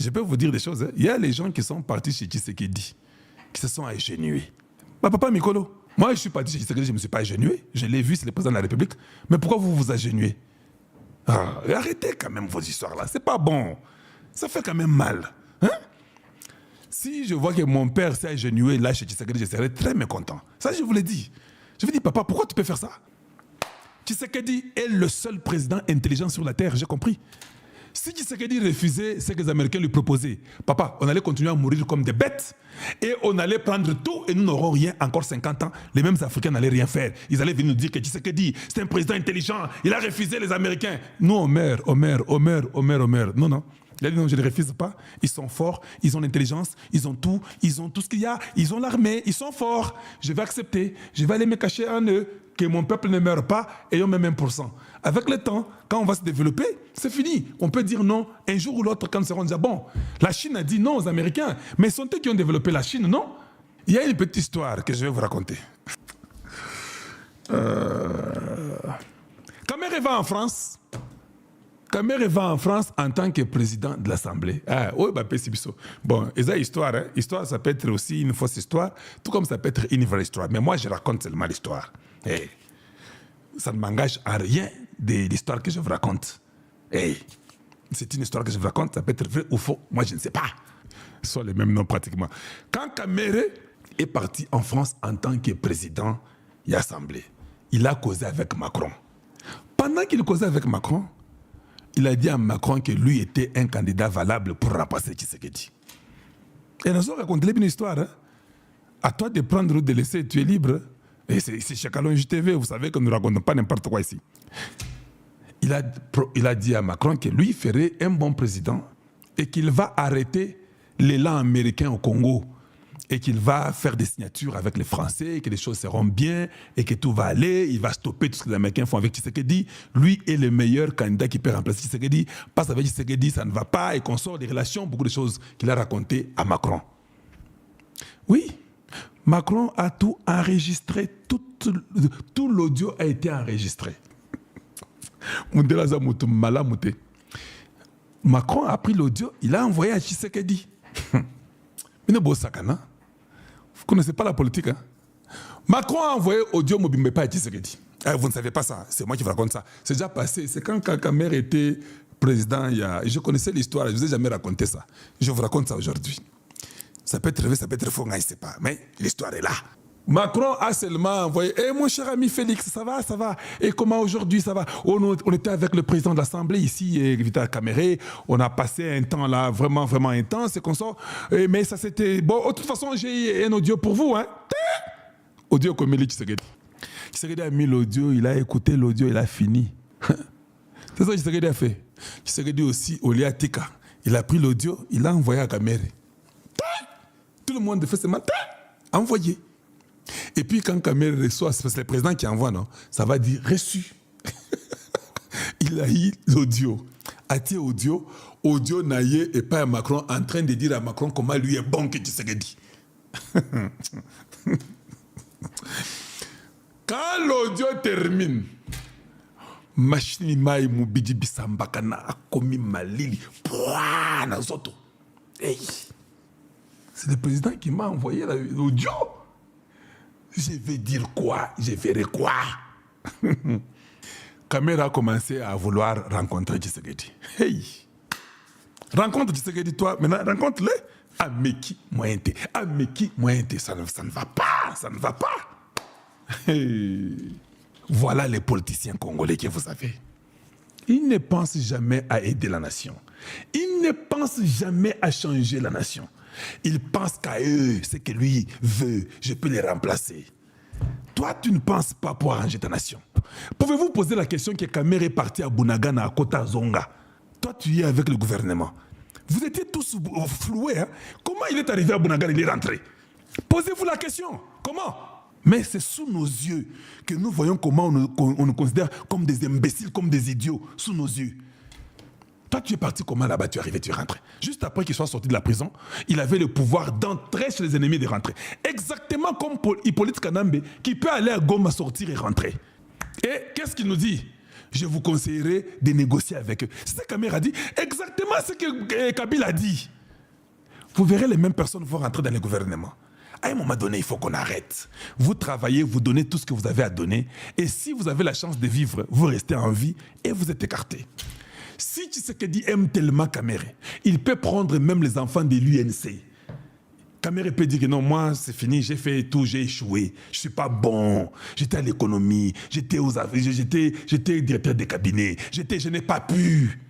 je peux vous dire des choses. Hein. Il y a les gens qui sont partis chez Tshisekedi, qui se sont agénués. Bah, papa Mikolo, moi je suis parti chez Tshisekedi, je ne me suis pas agénué. Je l'ai vu, c'est le président de la République. Mais pourquoi vous vous agénuez? Arrêtez quand même vos histoires là, c'est pas bon. Ça fait quand même mal. Hein? Si je vois que mon père s'est agenouillé là chez Tshisekedi, je serais très mécontent. Ça, je vous l'ai dit. Je vous dis, papa, pourquoi tu peux faire ça? Tshisekedi est le seul président intelligent sur la terre, j'ai compris. Si Tshisekedi refusait ce que les Américains lui proposaient, papa, on allait continuer à mourir comme des bêtes et on allait prendre tout et nous n'aurons rien encore 50 ans. Les mêmes Africains n'allaient rien faire. Ils allaient venir nous dire que Tshisekedi, c'est un président intelligent, il a refusé les Américains. Nous, on meurt. Non, non. Il a dit non, je ne les refuse pas. Ils sont forts, ils ont l'intelligence, ils ont tout ce qu'il y a, ils ont l'armée, ils sont forts. Je vais accepter, je vais aller me cacher en eux, que mon peuple ne meure pas, ayant même 1%. Avec le temps, quand on va se développer, c'est fini. On peut dire non, un jour ou l'autre, quand nous serons déjà bon. La Chine a dit non aux Américains, mais sont eux qui ont développé la Chine, non? Il y a une petite histoire que je vais vous raconter. Kamere va en France. Kamere va en France en tant que président de l'Assemblée. Ah, oui, bah, bon, et ça, histoire, hein? Histoire, ça peut être aussi une fausse histoire, tout comme ça peut être une vraie histoire. Mais moi, je raconte seulement l'histoire. Hey, ça ne m'engage à rien de l'histoire que je vous raconte. Hey, c'est une histoire que je vous raconte, ça peut être vrai ou faux. Moi, je ne sais pas. Ce sont les mêmes noms pratiquement. Quand Kamere est parti en France en tant que président de l'Assemblée, il a causé avec Macron. Pendant qu'il causait avec Macron, il a dit à Macron que lui était un candidat valable pour remplacer Tshisekedi. Et nous avons raconté une histoire. Hein? À toi de prendre ou de laisser, tu es libre. Et c'est chez Kalonji TV, vous savez que nous ne racontons pas n'importe quoi ici. Il a dit à Macron que lui ferait un bon président et qu'il va arrêter l'élan américain au Congo et qu'il va faire des signatures avec les Français, que les choses seront bien et que tout va aller. Il va stopper tout ce que les Américains font avec Tshisekedi. Lui est le meilleur candidat qui peut remplacer Tshisekedi. Parce qu'avec Tshisekedi, ça ne va pas et qu'on sort des relations, beaucoup de choses qu'il a racontées à Macron. Oui, Macron a tout enregistré, tout l'audio a été enregistré. Macron a pris l'audio, il a envoyé à Tshisekedi. Vous ne connaissez pas la politique, hein? Macron a envoyé audio Mobimbe pas à Tshisekedi. Vous ne savez pas ça, c'est moi qui vous raconte ça. C'est déjà passé, c'est quand Kakamère était président, je connaissais l'histoire, je ne vous ai jamais raconté ça. Je vous raconte ça aujourd'hui. Ça peut être vrai, ça peut être faux, je ne sais pas, mais l'histoire est là. Macron a seulement envoyé « mon cher ami Félix, ça va? Et comment aujourd'hui ça va ?» On était avec le président de l'Assemblée ici, Vital Kamere. On a passé un temps là vraiment, vraiment intense et qu'on sort. Mais ça c'était... Bon, de toute façon, j'ai un audio pour vous. Hein? Audio comme Tshisekedi. Tshisekedi a mis l'audio, il a écouté l'audio, il a fini. C'est ça que Tshisekedi a fait. Tshisekedi aussi, Olia Tika, il a pris l'audio, il l'a envoyé à Kamere. Tout le monde fait ce matin. Envoyé. Et puis quand Kamere reçoit, c'est le président qui envoie, non? Ça va dire reçu. Il a eu l'audio. Atie audio naïe et pas à Macron en train de dire à Macron comment lui est bon que Tshisekedi. Quand l'audio termine, machine mai mubidi bisambakana akomi malili. Pouah, nazoto. Hey. C'est le président qui m'a envoyé l'audio. Je vais dire quoi? Je verrai quoi? Kamera a commencé à vouloir rencontrer Tshisekedi. Hey! Rencontre Tshisekedi, toi. Maintenant, rencontre-le. Ameki, moyente. Ameki, moyente. Ça ne va pas. Ça ne va pas. Hey! Voilà les politiciens congolais que vous avez. Ils ne pensent jamais à aider la nation. Ils ne pensent jamais à changer la nation. Ils pensent qu'à eux, ce que lui veut, je peux les remplacer. Toi, tu ne penses pas pour arranger ta nation. Pouvez-vous poser la question que Kamere est parti à Bunagana, à Kota Zonga? Toi, tu y es avec le gouvernement. Vous étiez tous floués. Hein? Comment il est arrivé à Bunagana, il est rentré? Posez-vous la question. Comment? Mais c'est sous nos yeux que nous voyons comment on nous considère comme des imbéciles, comme des idiots, sous nos yeux. Toi, tu es parti comment là-bas, tu es arrivé, tu es rentré. Juste après qu'il soit sorti de la prison, il avait le pouvoir d'entrer chez les ennemis et de rentrer. Exactement comme Hippolyte Kanambe, qui peut aller à Goma, sortir et rentrer. Et qu'est-ce qu'il nous dit? Je vous conseillerais de négocier avec eux. C'est ça que Kamere a dit. Exactement ce que Kabila a dit. vous verrez les mêmes personnes vont rentrer dans le gouvernement. À un moment donné, il faut qu'on arrête. Vous travaillez, vous donnez tout ce que vous avez à donner. Et si vous avez la chance de vivre, vous restez en vie et vous êtes écarté. Si Tshisekedi aime tellement Kamere, il peut prendre même les enfants de l'UNC. Kamere peut dire que non, moi c'est fini, j'ai fait tout, j'ai échoué, je ne suis pas bon, j'étais à l'économie, j'étais directeur de cabinet, je n'ai pas pu.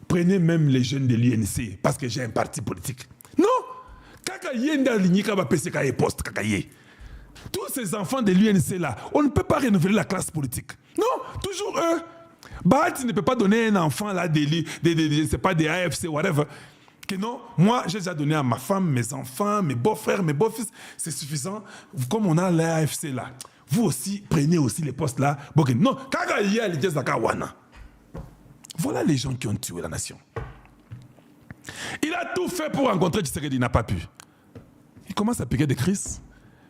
Prenez même les jeunes de l'UNC parce que j'ai un parti politique. Non! Tous ces enfants de l'UNC là, on ne peut pas renouveler la classe politique. Non, toujours eux. Bahati ne peut pas donner un enfant là, c'est pas des AFC, whatever. Que non, moi j'ai déjà donné à ma femme, mes enfants, mes beaux-frères, mes beaux-fils, c'est suffisant. Comme on a l'AFC là, vous aussi prenez aussi les postes là. Non, voilà les gens qui ont tué la nation. Il a tout fait pour rencontrer Tshisekedi, il n'a pas pu. Il commence à piquer des crises.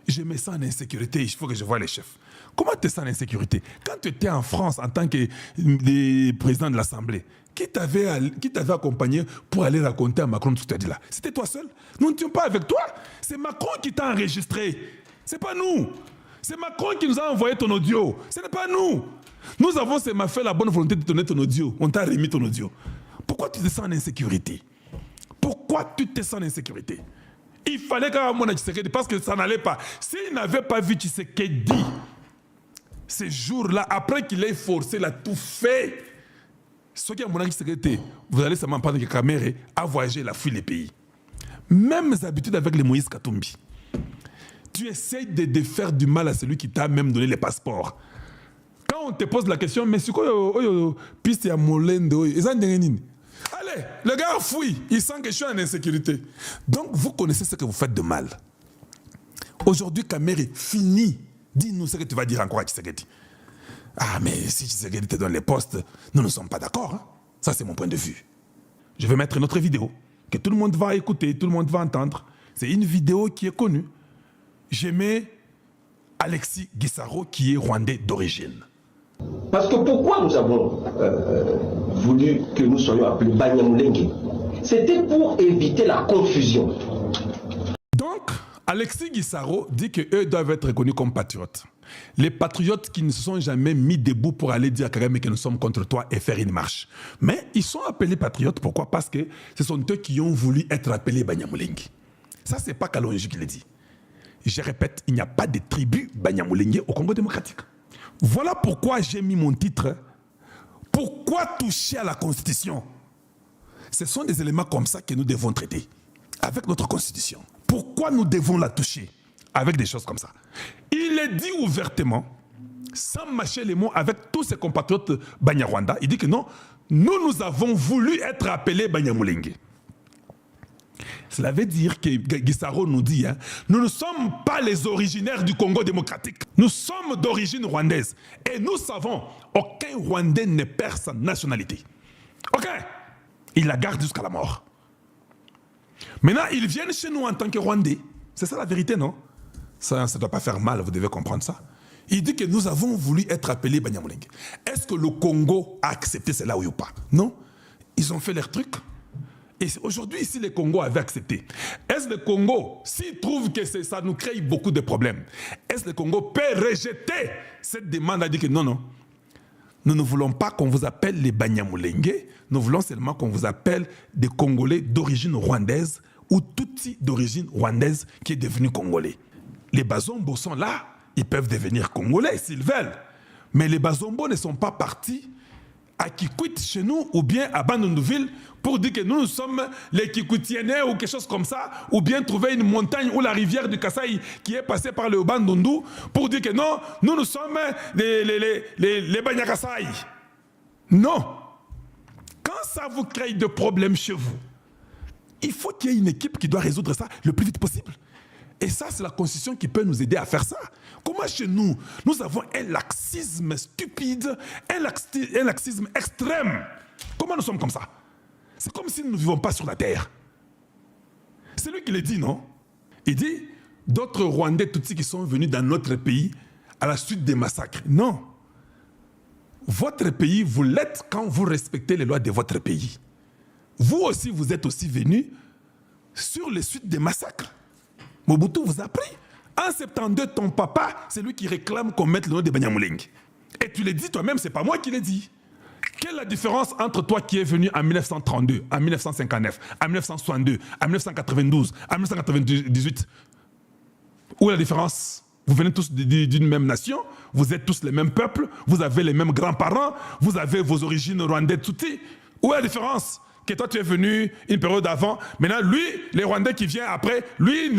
Je me sens en insécurité, il faut que je voie les chefs. Comment tu te sens en insécurité? Quand tu étais en France en tant que président de l'Assemblée, qui t'avait accompagné pour aller raconter à Macron tout ce que tu as dit là? C'était toi seul? Nous n'étions pas avec toi. C'est Macron qui t'a enregistré. C'est pas nous. C'est Macron qui nous a envoyé ton audio. Ce n'est pas nous. Nous avons fait la bonne volonté de te donner ton audio. On t'a remis ton audio. Pourquoi tu te sens en insécurité? Pourquoi tu te sens en insécurité? Il fallait qu'à mon Tshisekedi, parce que ça n'allait pas. S'il n'avait pas vu Tshisekedi, ces jours-là, après qu'il ait forcé, il a tout fait. Ce qui est mon Tshisekedi, vous allez seulement prendre que Kamere a voyagé, il a fui les pays. Mêmes habitudes avec les Moïse Katumbi. Tu essayes de faire du mal à celui qui t'a même donné les passeports. Quand on te pose la question, mais c'est quoi, piste à Molendo, allez, le gars fouille, il sent que je suis en insécurité. Donc, vous connaissez ce que vous faites de mal. Aujourd'hui, Kamere, fini. Dis-nous ce que tu vas dire encore à Tshisekedi. Ah, mais si Tshisekedi te donne les postes, nous ne sommes pas d'accord. Hein? Ça, c'est mon point de vue. Je vais mettre une autre vidéo que tout le monde va écouter, tout le monde va entendre. C'est une vidéo qui est connue. Je mets Alexis Gisaro, qui est rwandais d'origine. Parce que pourquoi nous avons voulu que nous soyons appelés Banyamulenge? C'était pour éviter la confusion. Donc, Alexis Gisaro dit qu'eux doivent être reconnus comme patriotes. Les patriotes qui ne se sont jamais mis debout pour aller dire à Kagame que nous sommes contre toi et faire une marche. Mais ils sont appelés patriotes, pourquoi? Parce que ce sont eux qui ont voulu être appelés Banyamulenge. Ça, c'est pas Kalonji qui le dit. Je répète, il n'y a pas de tribu Banyamulenge au Congo démocratique. Voilà pourquoi j'ai mis mon titre. Pourquoi toucher à la Constitution? Ce sont des éléments comme ça que nous devons traiter avec notre Constitution. Pourquoi nous devons la toucher avec des choses comme ça? Il est dit ouvertement, sans mâcher les mots, avec tous ses compatriotes Banyarwanda, il dit que non, nous avons voulu être appelés Banyamulenge. Cela veut dire que Gisaro nous dit, hein, nous ne sommes pas les originaires du Congo démocratique. Nous sommes d'origine rwandaise. Et nous savons, aucun Rwandais ne perd sa nationalité. Ok? Il la garde jusqu'à la mort. Maintenant, ils viennent chez nous en tant que Rwandais. C'est ça la vérité, non? Ça ne doit pas faire mal, vous devez comprendre ça. Il dit que nous avons voulu être appelés Banyamulenge. Est-ce que le Congo a accepté cela ou pas? Non. Ils ont fait leur truc. Et aujourd'hui, si le Congo avait accepté, est-ce que le Congo, s'il trouve que ça nous crée beaucoup de problèmes, est-ce que le Congo peut rejeter cette demande à dire que non, non, nous ne voulons pas qu'on vous appelle les Banyamulenge, nous voulons seulement qu'on vous appelle des Congolais d'origine rwandaise ou Tutsi d'origine rwandaise qui est devenu Congolais. Les Bazombo sont là, ils peuvent devenir Congolais s'ils veulent, mais les Bazombo ne sont pas partis à Kikwit chez nous ou bien à Bandundouville pour dire que nous sommes les Kikoutienais ou quelque chose comme ça, ou bien trouver une montagne ou la rivière du Kasaï qui est passée par le Bandundu pour dire que non, nous sommes les Banyakasaï. Non. Quand ça vous crée des problèmes chez vous, il faut qu'il y ait une équipe qui doit résoudre ça le plus vite possible. Et ça, c'est la Constitution qui peut nous aider à faire ça. Comment chez nous, nous avons un laxisme stupide, un laxisme extrême. Comment nous sommes comme ça? C'est comme si nous ne vivons pas sur la terre. C'est lui qui le dit, non? Il dit, d'autres Rwandais Tutsis qui sont venus dans notre pays à la suite des massacres. Non. Votre pays, vous l'êtes quand vous respectez les lois de votre pays. Vous aussi, vous êtes aussi venus sur les suites des massacres. Mobutu vous a pris. En 72, ton papa, c'est lui qui réclame qu'on mette le nom de Banyamulenge. Et tu l'as dit toi-même, c'est pas moi qui l'ai dit. Quelle est la différence entre toi qui es venu en 1932, en 1959, en 1962, en 1992, en 1998? Où est la différence? Vous venez tous d'une même nation, vous êtes tous les mêmes peuples, vous avez les mêmes grands-parents, vous avez vos origines rwandaises, tuti. Où est la différence? Que toi tu es venu une période avant, maintenant lui, les Rwandais qui viennent après, lui,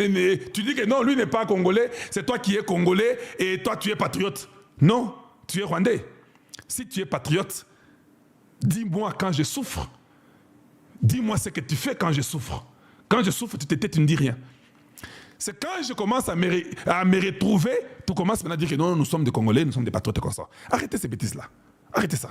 tu dis que non, lui n'est pas congolais, c'est toi qui es congolais et toi tu es patriote. Non, tu es Rwandais. Si tu es patriote, dis-moi quand je souffre. Dis-moi ce que tu fais quand je souffre. Quand je souffre, tu te tais, tu ne dis rien. C'est quand je commence à me retrouver, tu commences maintenant à dire que non, nous sommes des Congolais, nous sommes des patriotes comme ça. Arrêtez ces bêtises-là. Arrêtez ça.